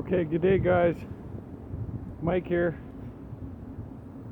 Okay, good day guys. Mike here.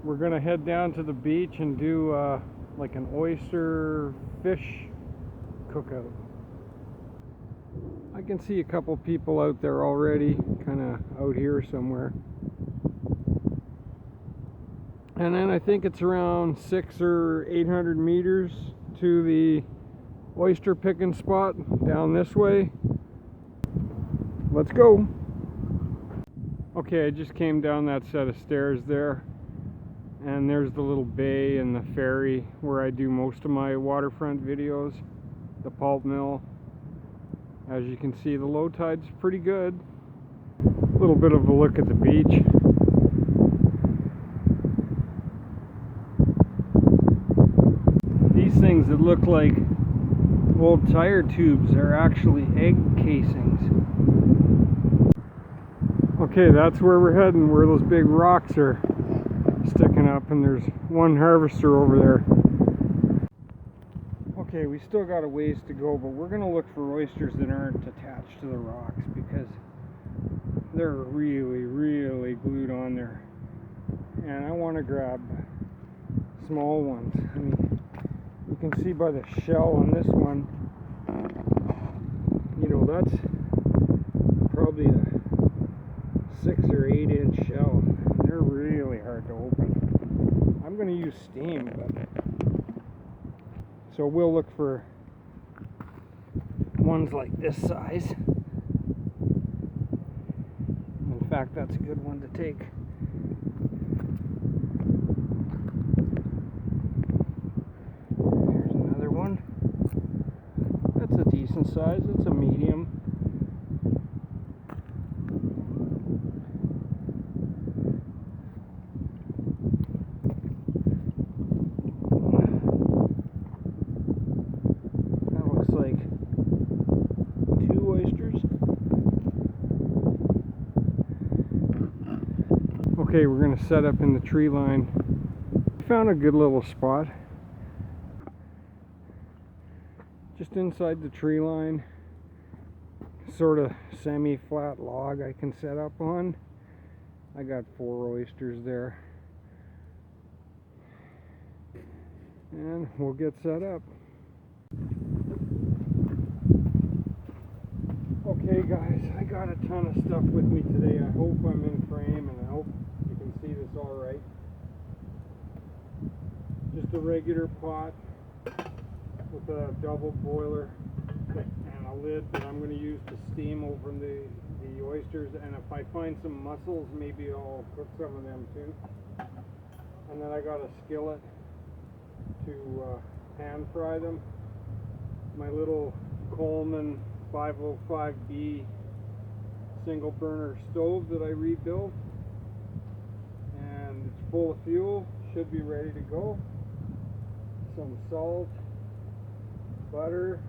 We're gonna head down to the beach and do like an oyster fish cookout. I can see a couple people out there already, kind of out here somewhere. And then I think it's around 600 or 800 meters to the oyster picking spot down this way. Let's go. Okay, I just came down that set of stairs there, and there's the little bay and the ferry where I do most of my waterfront videos, the pulp mill. As you can see, the low tide's pretty good. A little bit of a look at the beach. These things that look like old tire tubes are actually egg casings. Okay, that's where we're heading, where those big rocks are sticking up, and there's one harvester over there. Okay, we still got a ways to go, but we're going to look for oysters that aren't attached to the rocks because they're really glued on there. And I want to grab small ones. I mean, you can see by the shell on this one, you know, that's probably a 6 or 8 inch shell. They're really hard to open. I'm going to use steam, but so we'll look for ones like this size. In fact, that's a good one to take. Here's another one. That's a decent size. It's a medium. Okay, we're going to set up in the tree line. Found a good little spot. Just inside the tree line. Sort of semi-flat log I can set up on. I got 4 oysters there. And we'll get set up. Okay guys, I got a ton of stuff with me today. I hope I'm in frame and I hope you can see this alright. Just a regular pot with a double boiler and a lid that I'm going to use to steam over the oysters, and if I find some mussels, maybe I'll cook some of them too. And then I got a skillet to pan fry them. My little Coleman 505B single burner stove that I rebuilt, and it's full of fuel, should be ready to go. Some salt, butter,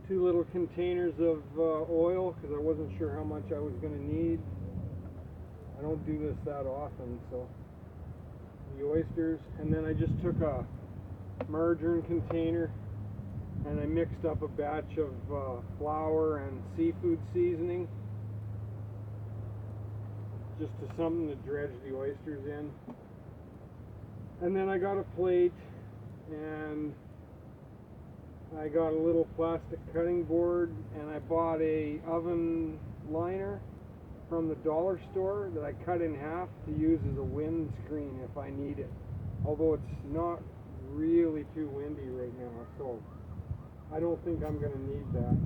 2 little containers of oil because I wasn't sure how much I was going to need. I don't do this that often, so the oysters, and then I just took a margarine container and I mixed up a batch of flour and seafood seasoning, just to something to dredge the oysters in. And then I got a plate, and I got a little plastic cutting board, and I bought a oven liner from the dollar store that I cut in half to use as a wind screen if I need it. Although it's not really too windy right now, so I don't think I'm going to need that.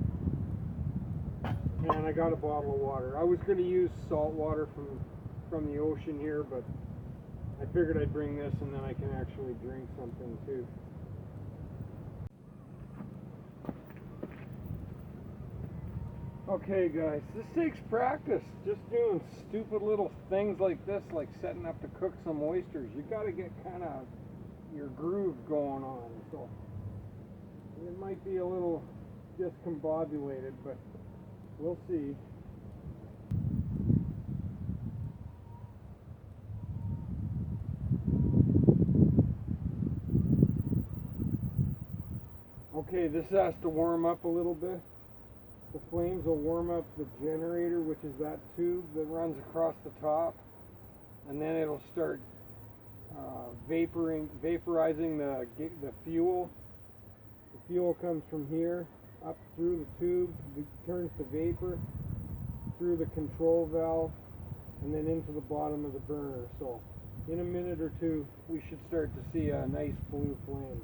And I got a bottle of water. I was going to use salt water from the ocean here, but I figured I'd bring this and then I can actually drink something too. Okay guys, this takes practice. Just doing stupid little things like this, like setting up to cook some oysters. You got to get kind of your groove going on. So it might be a little discombobulated, but we'll see. Okay, this has to warm up a little bit. The flames will warm up the generator, which is that tube that runs across the top, and then it'll start vaporizing the fuel. The fuel comes from here up through the tube, turns to vapor through the control valve, and then into the bottom of the burner. So in a minute or two we should start to see a nice blue flame.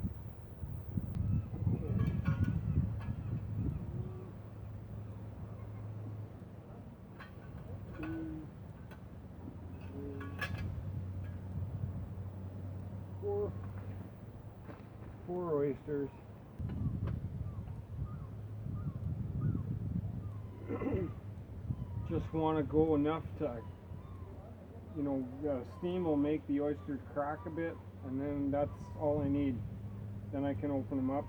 Four oysters. Just want to go enough to, steam will make the oysters crack a bit, and then that's all I need. Then I can open them up,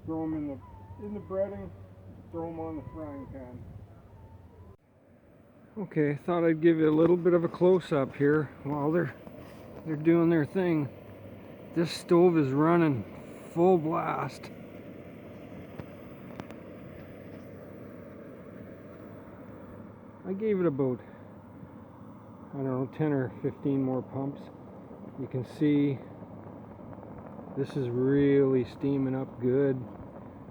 throw them in the breading, throw them on the frying pan. Okay, thought I'd give you a little bit of a close-up here while they're doing their thing. This stove is running full blast. I gave it about, 10 or 15 more pumps. You can see this is really steaming up good.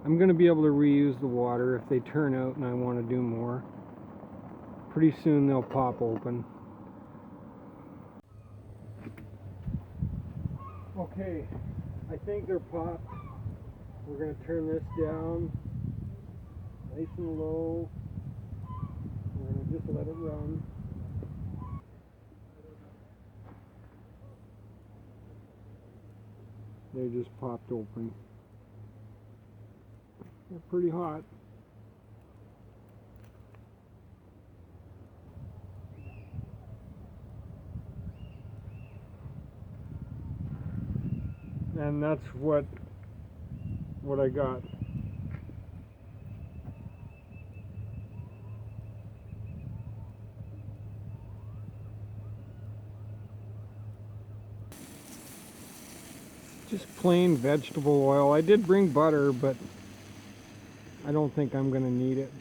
I'm going to be able to reuse the water if they turn out and I want to do more. Pretty soon they'll pop open. Okay, I think they're popped. We're going to turn this down nice and low. We're going to just let it run. They just popped open. They're pretty hot. And that's what I got. Just plain vegetable oil. I did bring butter, but I don't think I'm going to need it.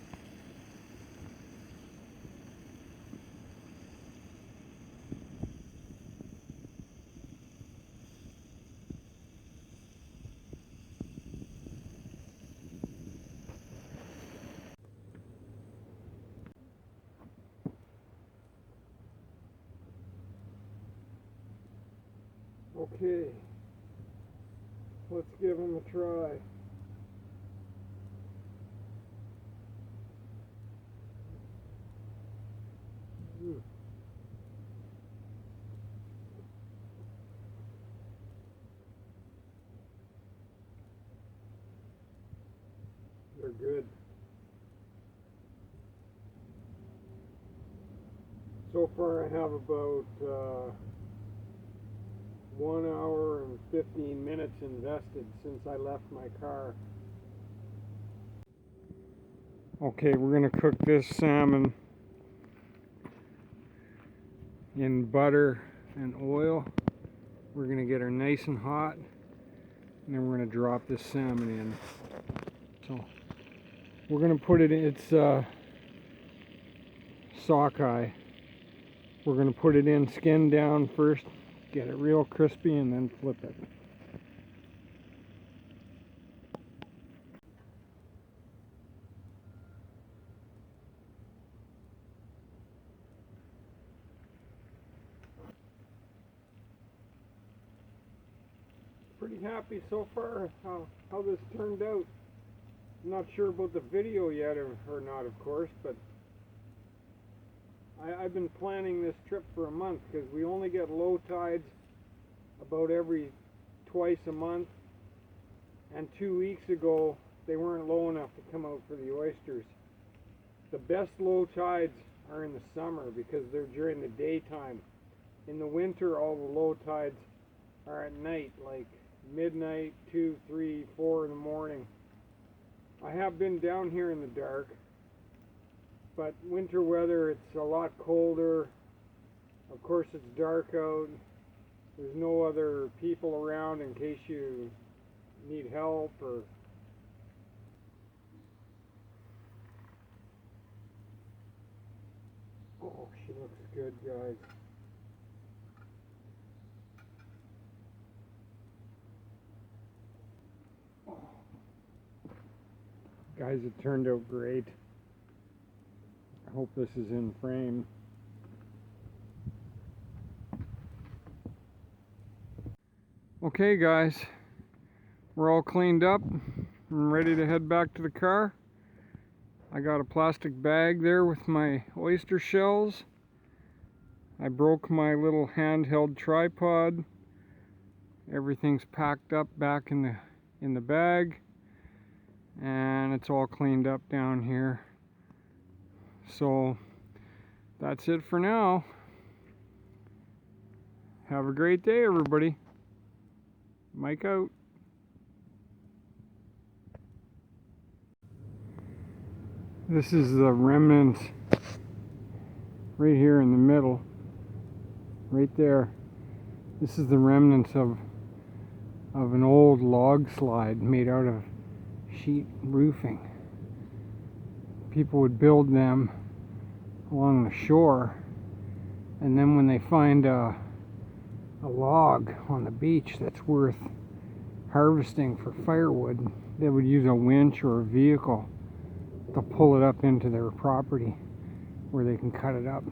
Okay, let's give them a try. They're good. So far I have about 1 hour and 15 minutes invested since I left my car. Okay, we're going to cook this salmon in butter and oil. We're going to get her nice and hot, and then we're going to drop this salmon in. So we're going to put it in, it's sockeye. We're going to put it in skin down first, get it real crispy, and then flip it. Pretty happy so far how this turned out. I'm not sure about the video yet or not, of course, but I've been planning this trip for a month because we only get low tides about every twice a month, and 2 weeks ago they weren't low enough to come out for the oysters. The best low tides are in the summer because they're during the daytime. In the winter all the low tides are at night, like midnight, 2, 3, 4 in the morning. I have been down here in the dark, but winter weather it's a lot colder. Of course it's dark out. There's no other people around in case you need help or Oh, she looks good, guys. Guys, it turned out great. I hope this is in frame. Okay, guys, we're all cleaned up and ready to head back to the car. I got a plastic bag there with my oyster shells. I broke my little handheld tripod. Everything's packed up back in the bag, and it's all cleaned up down here. So that's it for now. Have a great day, everybody. Mike out. This is the remnants right here in the middle, right there. This is the remnants of an old log slide made out of sheet roofing. People would build them along the shore, and then when they find a log on the beach that's worth harvesting for firewood, they would use a winch or a vehicle to pull it up into their property where they can cut it up.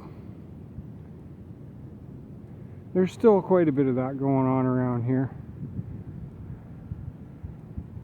There's still quite a bit of that going on around here.